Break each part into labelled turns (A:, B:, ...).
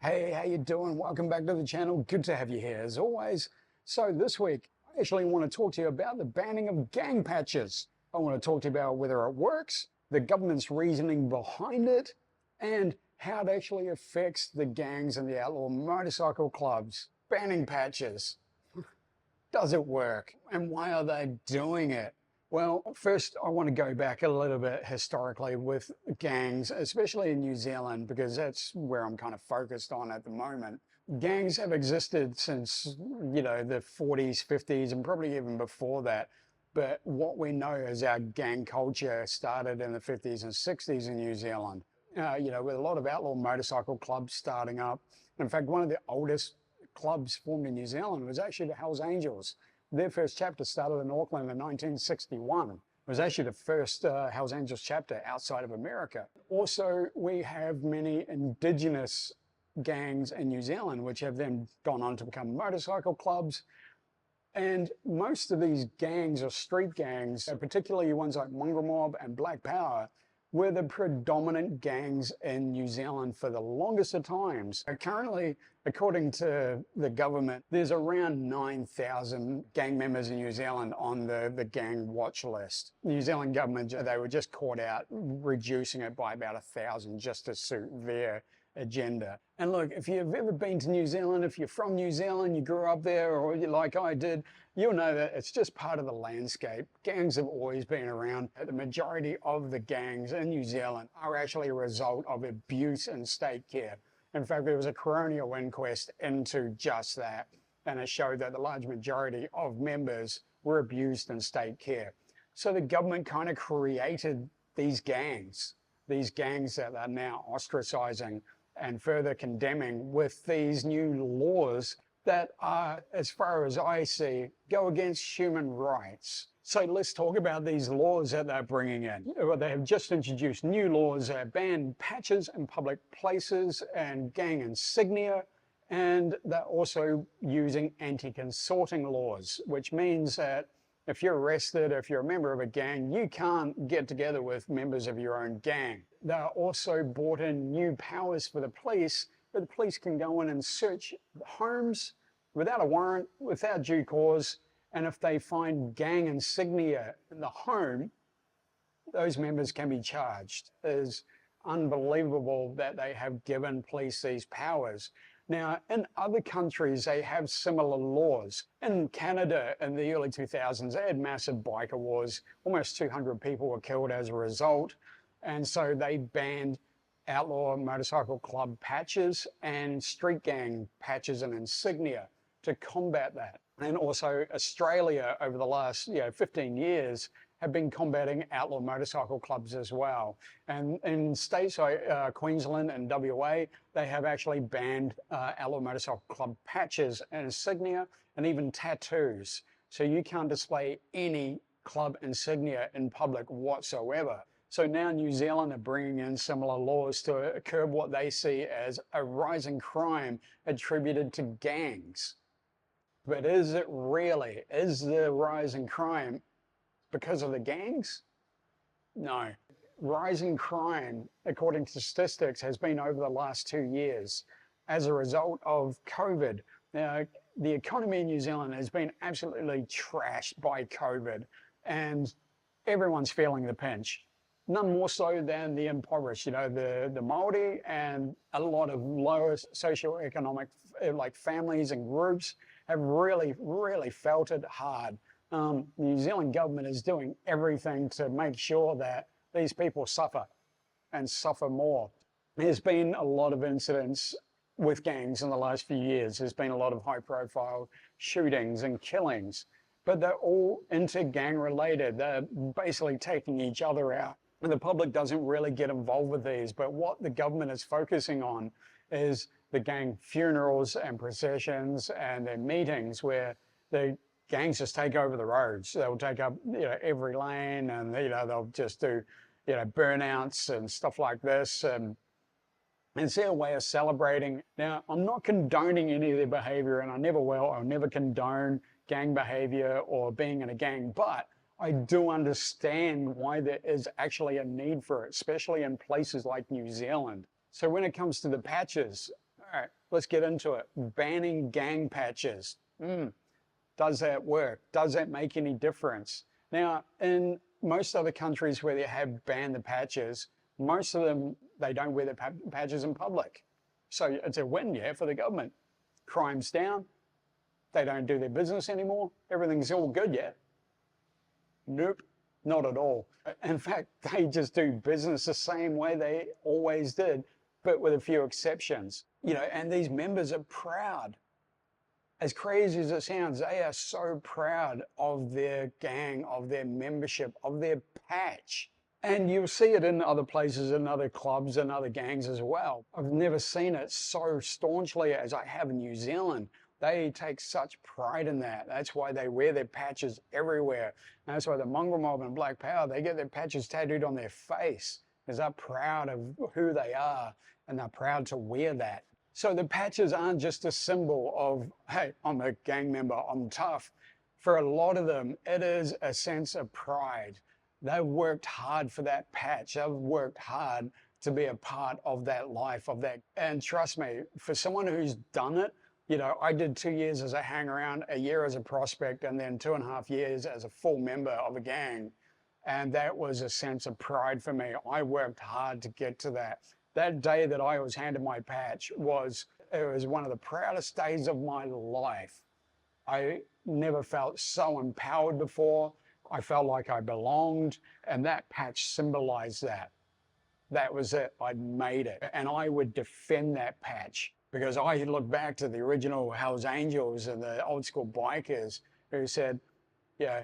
A: Hey, how you doing? Welcome back to the channel. Good to have you here as always. So this week, I actually want to talk to you about the banning of gang patches. I want to talk to you about whether it works, the government's reasoning behind it, and how it actually affects the gangs and the outlaw motorcycle clubs. Banning patches. Does it work? And why are they doing it? Well, first I want to go back a little bit historically with gangs, especially in New Zealand, because that's where I'm kind of focused on at the moment. Gangs have existed since, the 40s, 50s, and probably even before that. But what we know is our gang culture started in the 50s and 60s in New Zealand, with a lot of outlaw motorcycle clubs starting up. In fact, one of the oldest clubs formed in New Zealand was actually the Hells Angels. Their first chapter started in Auckland in 1961. It was actually the first Hells Angels chapter outside of America. Also, we have many indigenous gangs in New Zealand, which have then gone on to become motorcycle clubs. And most of these gangs or street gangs, particularly ones like Mongrel Mob and Black Power, were the predominant gangs in New Zealand for the longest of times. Currently, according to the government, there's around 9,000 gang members in New Zealand on the gang watch list. The New Zealand government, they were just caught out reducing it by about 1,000 just to suit their agenda. And look, if you've ever been to New Zealand, if you're from New Zealand, you grew up there, or like I did, you'll know that it's just part of the landscape. Gangs have always been around. The majority of the gangs in New Zealand are actually a result of abuse and state care. In fact, there was a coronial inquest into just that, and it showed that the large majority of members were abused in state care. So the government kind of created these gangs that are now ostracizing and further condemning with these new laws that are, as far as I see, go against human rights. So let's talk about these laws that they're bringing in. They have just introduced new laws that ban patches in public places and gang insignia, and they're also using anti-consorting laws, which means that if you're arrested, if you're a member of a gang, you can't get together with members of your own gang. They're also brought in new powers for the police, where the police can go in and search homes without a warrant, without due cause, and if they find gang insignia in the home, those members can be charged. It's unbelievable that they have given police these powers. Now, in other countries, they have similar laws. In Canada, in the early 2000s, they had massive biker wars. Almost 200 people were killed as a result. And so they banned outlaw motorcycle club patches and street gang patches and insignia to combat that. And also Australia, over the last 15 years, have been combating outlaw motorcycle clubs as well. And in states like Queensland and WA, they have actually banned outlaw motorcycle club patches and insignia and even tattoos. So you can't display any club insignia in public whatsoever. So now New Zealand are bringing in similar laws to curb what they see as a rising crime attributed to gangs. But is it really? Is the rise in crime because of the gangs? No. Rising crime, according to statistics, has been over the last 2 years as a result of COVID. Now, the economy in New Zealand has been absolutely trashed by COVID, and everyone's feeling the pinch. None more so than the impoverished, the Māori and a lot of lower socioeconomic families and groups have really, really felt it hard. The New Zealand government is doing everything to make sure that these people suffer and suffer more. There's been a lot of incidents with gangs in the last few years. There's been a lot of high-profile shootings and killings, but they're all inter-gang related. They're basically taking each other out. And the public doesn't really get involved with these, but what the government is focusing on is the gang funerals and processions and their meetings where the gangs just take over the roads. They'll take up every lane, and they'll just do burnouts and stuff like this, and it's their way of celebrating. Now, I'm not condoning any of their behavior, and I never will. I'll never condone gang behavior or being in a gang, but I do understand why there is actually a need for it, especially in places like New Zealand. So when it comes to the patches, All right, let's get into it. Banning gang patches. Does that work? Does that make any difference? Now, in most other countries where they have banned the patches, most of them, they don't wear the patches in public. So it's a win, yeah, for the government. Crime's down. They don't do their business anymore. Everything's all good, yeah? Nope, not at all. In fact, they just do business the same way they always did, but with a few exceptions. You know, and these members are proud. As crazy as it sounds, they are so proud of their gang, of their membership, of their patch. And you'll see it in other places, in other clubs and other gangs as well. I've never seen it so staunchly as I have in New Zealand. They take such pride in that. That's why they wear their patches everywhere. And that's why the Mongrel Mob and Black Power, they get their patches tattooed on their face because they're proud of who they are and they're proud to wear that. So the patches aren't just a symbol of, hey, I'm a gang member, I'm tough. For a lot of them, it is a sense of pride. They've worked hard for that patch. They've worked hard to be a part of that life, of that. And trust me, for someone who's done it, you know, I did 2 years as a hang-around, a year as a prospect, and then 2.5 years as a full member of a gang. And that was a sense of pride for me. I worked hard to get to that. That day that I was handed my patch it was one of the proudest days of my life. I never felt so empowered before. I felt like I belonged, and that patch symbolized that. That was it. I'd made it. And I would defend that patch because I look back to the original Hells Angels and the old school bikers who said, yeah,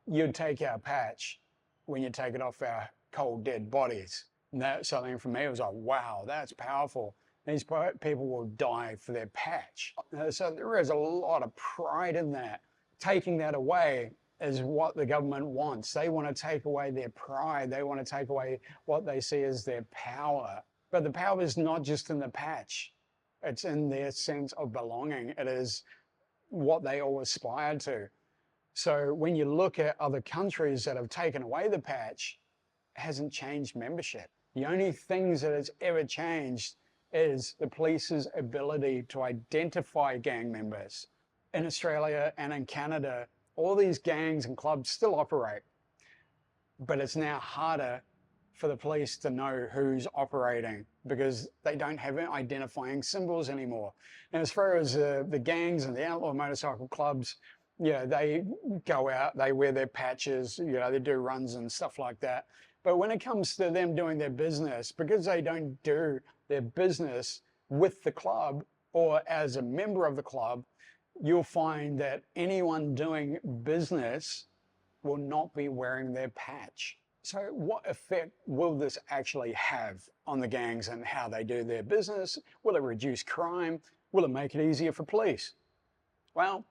A: you'd take our patch when you take it off our cold, dead bodies. And that's something for me, it was like, wow, that's powerful. These people will die for their patch. So there is a lot of pride in that. Taking that away is what the government wants. They want to take away their pride. They want to take away what they see as their power. But the power is not just in the patch. It's in their sense of belonging. It is what they all aspire to. So when you look at other countries that have taken away the patch, it hasn't changed membership. The only things that has ever changed is the police's ability to identify gang members. In Australia and in Canada, all these gangs and clubs still operate, but it's now harder for the police to know who's operating because they don't have identifying symbols anymore. And as far as the gangs and the outlaw motorcycle clubs, yeah, they go out, they wear their patches, you know, they do runs and stuff like that. But when it comes to them doing their business, because they don't do their business with the club or as a member of the club, you'll find that anyone doing business will not be wearing their patch. So what effect will this actually have on the gangs and how they do their business? Will it reduce crime? Will it make it easier for police? Well,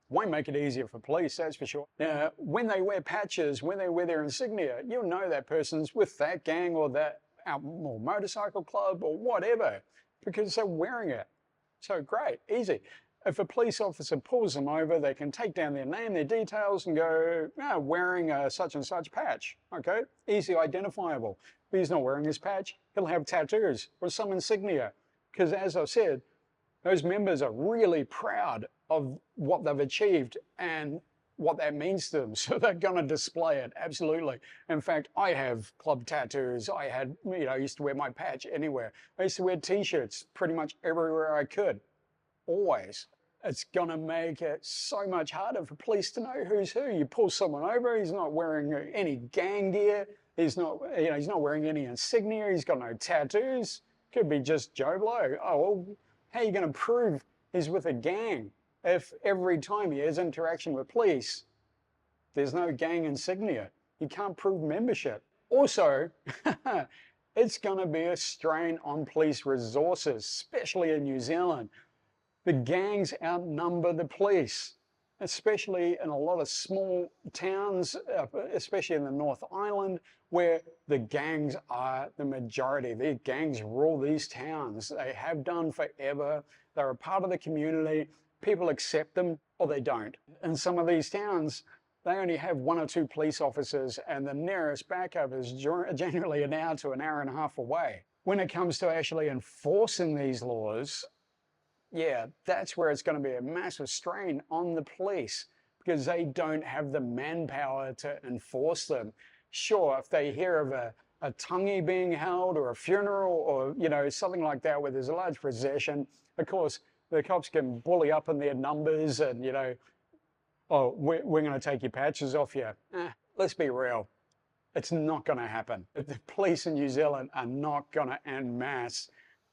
A: won't make it easier for police, that's for sure. Now, when they wear patches, when they wear their insignia, you'll know that person's with that gang or that or motorcycle club or whatever, because they're wearing it. So great, easy. If a police officer pulls them over, they can take down their name, their details, and go, oh, wearing a such and such patch. Okay, easy identifiable. But he's not wearing his patch, he'll have tattoos or some insignia. Because as I said, those members are really proud of what they've achieved and what that means to them. So they're going to display it, absolutely. In fact, I have club tattoos. I used to wear my patch anywhere. I used to wear t-shirts pretty much everywhere I could, always. It's going to make it so much harder for police to know who's who. You pull someone over, he's not wearing any gang gear. He's not wearing any insignia. He's got no tattoos. Could be just Joe Blow. Oh, well, how are you going to prove he's with a gang if every time he has interaction with police, there's no gang insignia? You can't prove membership. Also, it's going to be a strain on police resources, especially in New Zealand. The gangs outnumber the police, especially in a lot of small towns, especially in the North Island, where the gangs are the majority. The gangs rule these towns. They have done forever. They're a part of the community. People accept them or they don't. In some of these towns, they only have 1 or 2 police officers, and the nearest backup is generally an hour to an hour and a half away. when it comes to actually enforcing these laws, yeah, that's where it's going to be a massive strain on the police because they don't have the manpower to enforce them. Sure, if they hear of a tangi being held or a funeral or, you know, something like that where there's a large procession, of course, the cops can bully up in their numbers and, you know, oh, we're going to take your patches off you. Let's be real. It's not going to happen. The police in New Zealand are not going to en masse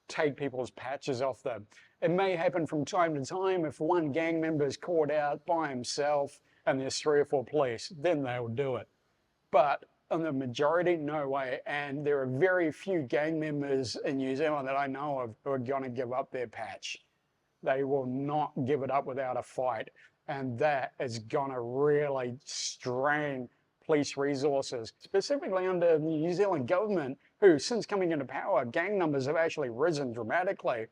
A: take people's patches off them. It may happen from time to time if one gang member is caught out by himself and there's 3 or 4 police, then they'll do it. But on the majority, no way. And there are very few gang members in New Zealand that I know of who are going to give up their patch. They will not give it up without a fight. And that is going to really strain police resources, specifically under the New Zealand government, who since coming into power, gang numbers have actually risen dramatically.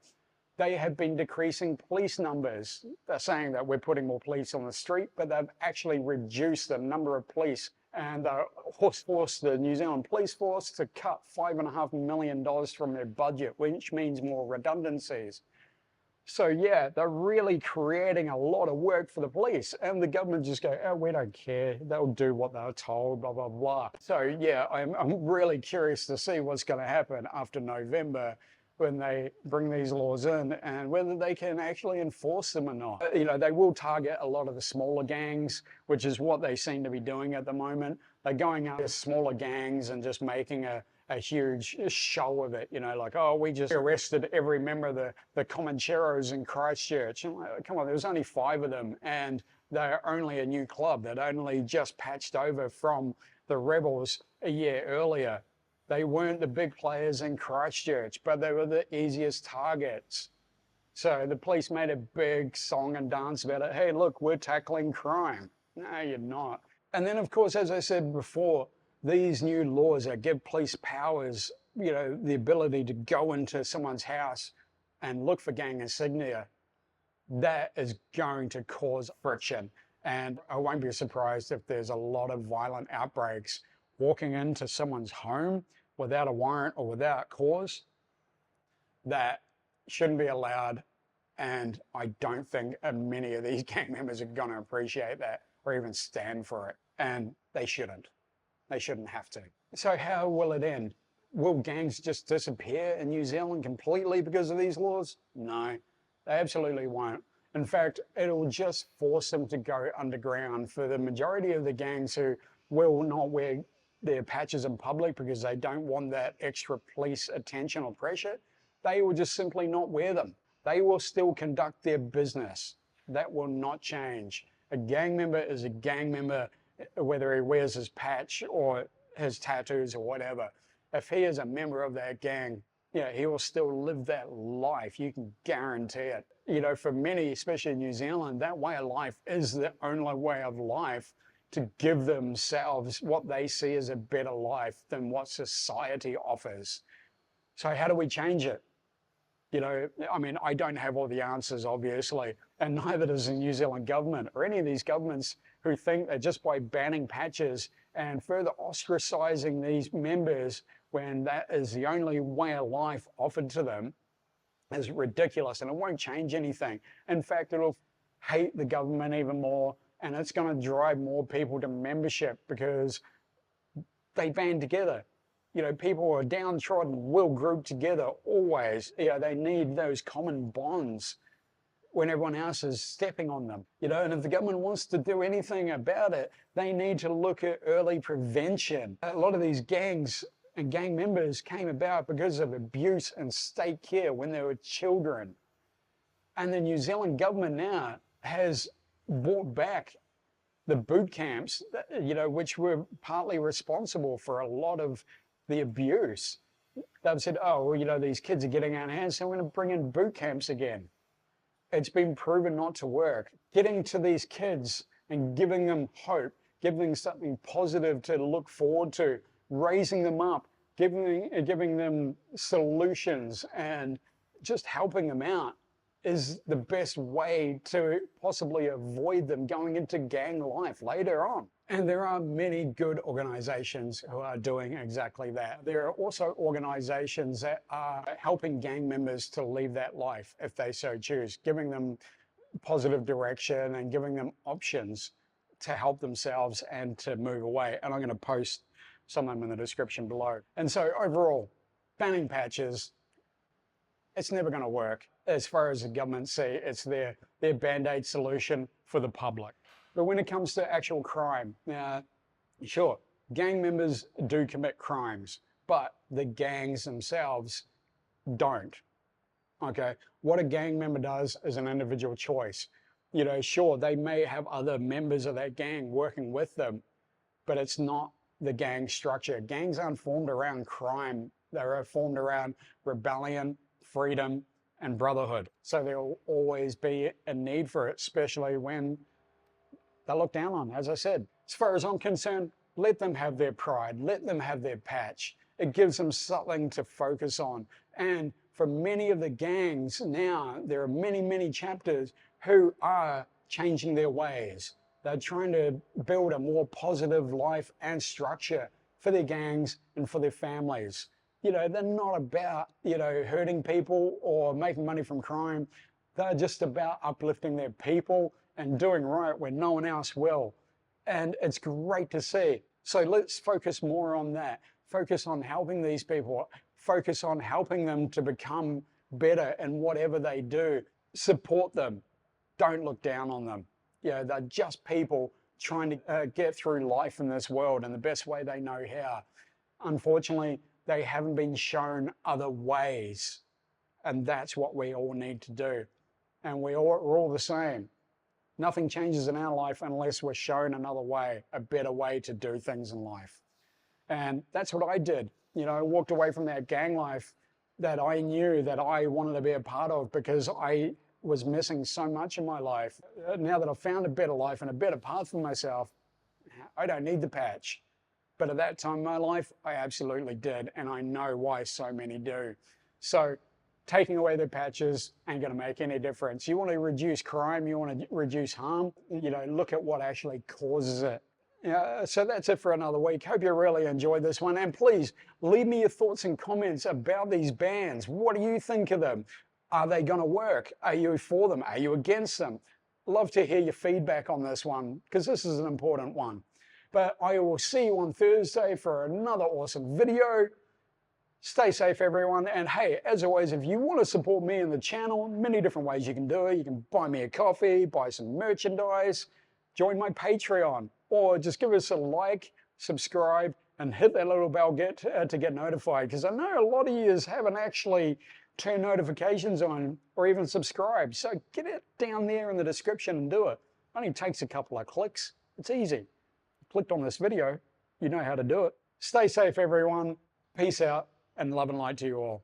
A: They have been decreasing police numbers. They're saying that we're putting more police on the street, but they've actually reduced the number of police and forced the New Zealand police force to cut $5.5 million from their budget, which means more redundancies. So yeah, they're really creating a lot of work for the police, and the government just go, oh, we don't care. They'll do what they're told, blah, blah, blah. So yeah, I'm really curious to see what's going to happen after November when they bring these laws in and whether they can actually enforce them or not. You know, they will target a lot of the smaller gangs, which is what they seem to be doing at the moment. They're going after smaller gangs and just making a huge show of it, you know, like, oh, we just arrested every member of the Comancheros in Christchurch. And like, come on, there was only 5 of them, and they're only a new club that only just patched over from the rebels a year earlier. They weren't the big players in Christchurch, but they were the easiest targets. So the police made a big song and dance about it. Hey, look, we're tackling crime. No, you're not. And then, of course, as I said before, these new laws that give police powers, you know, the ability to go into someone's house and look for gang insignia, that is going to cause friction. And I won't be surprised if there's a lot of violent outbreaks. Walking into someone's home without a warrant or without cause, that shouldn't be allowed. And I don't think many of these gang members are going to appreciate that or even stand for it. And they shouldn't. They shouldn't have to. So how will it end? Will gangs just disappear in New Zealand completely because of these laws? No, they absolutely won't. In fact, it'll just force them to go underground for the majority of the gangs who will not wear their patches in public because they don't want that extra police attention or pressure. They will just simply not wear them. They will still conduct their business. That will not change. A gang member is a gang member, whether he wears his patch or his tattoos or whatever. If he is a member of that gang, yeah, he will still live that life. You can guarantee it. You know, for many, especially in New Zealand, that way of life is the only way of life to give themselves what they see as a better life than what society offers. So how do we change it? You know, I mean, I don't have all the answers, obviously, and neither does the New Zealand government or any of these governments who think that just by banning patches and further ostracizing these members when that is the only way of life offered to them is ridiculous, and it won't change anything. In fact, it'll hate the government even more, and it's going to drive more people to membership because they band together. You know, people who are downtrodden will group together always. You know, they need those common bonds when everyone else is stepping on them. You know, and if the government wants to do anything about it, they need to look at early prevention. A lot of these gangs and gang members came about because of abuse and state care when they were children. And the New Zealand government now has brought back the boot camps, you know, which were partly responsible for a lot of the abuse. They've said, oh, well, you know, these kids are getting out of hand, so we're going to bring in boot camps again. It's been proven not to work. Getting to these kids and giving them hope, giving them something positive to look forward to, raising them up, giving them solutions and just helping them out is the best way to possibly avoid them going into gang life later on. And there are many good organizations who are doing exactly that. There are also organizations that are helping gang members to leave that life if they so choose, giving them positive direction and giving them options to help themselves and to move away. And I'm going to post some of them in the description below. And so overall, banning patches, it's never going to work. As far as the government see, it's their band-aid solution for the public. But when it comes to actual crime, sure, gang members do commit crimes, but the gangs themselves don't. Okay, what a gang member does is an individual choice. You know, sure, they may have other members of that gang working with them, but it's not the gang structure. Gangs aren't formed around crime. They're formed around rebellion, freedom, and brotherhood. So there'll always be a need for it, especially when they're looked down on, as I said. As far as I'm concerned, let them have their pride. Let them have their patch. It gives them something to focus on. And for many of the gangs now, there are many, many chapters who are changing their ways. They're trying to build a more positive life and structure for their gangs and for their families. You know, they're not about, hurting people or making money from crime. They're just about uplifting their people and doing right when no one else will. And it's great to see. So let's focus more on that. Focus on helping these people. Focus on helping them to become better in whatever they do. Support them. Don't look down on them. They're just people trying to get through life in this world in the best way they know how. Unfortunately, they haven't been shown other ways. And that's what we all need to do. And we're all the same. Nothing changes in our life unless we're shown another way, a better way to do things in life. And that's what I did. I walked away from that gang life that I knew that I wanted to be a part of because I was missing so much in my life. Now that I've found a better life and a better path for myself, I don't need the patch. But at that time in my life, I absolutely did. And I know why so many do. So taking away the patches ain't going to make any difference. You want to reduce crime, you want to reduce harm, look at what actually causes it. So that's it for another week. Hope you really enjoyed this one. And please leave me your thoughts and comments about these bans. What do you think of them? Are they going to work? Are you for them? Are you against them? Love to hear your feedback on this one because this is an important one. But I will see you on Thursday for another awesome video. Stay safe, everyone. And hey, as always, if you want to support me and the channel, many different ways you can do it. You can buy me a coffee, buy some merchandise, join my Patreon, or just give us a like, subscribe, and hit that little bell to get notified. Because I know a lot of you haven't actually turned notifications on or even subscribed. So get it down there in the description and do it. Only takes a couple of clicks. It's easy. Clicked on this video, you know how to do it. Stay safe, everyone. Peace out. And love and light to you all.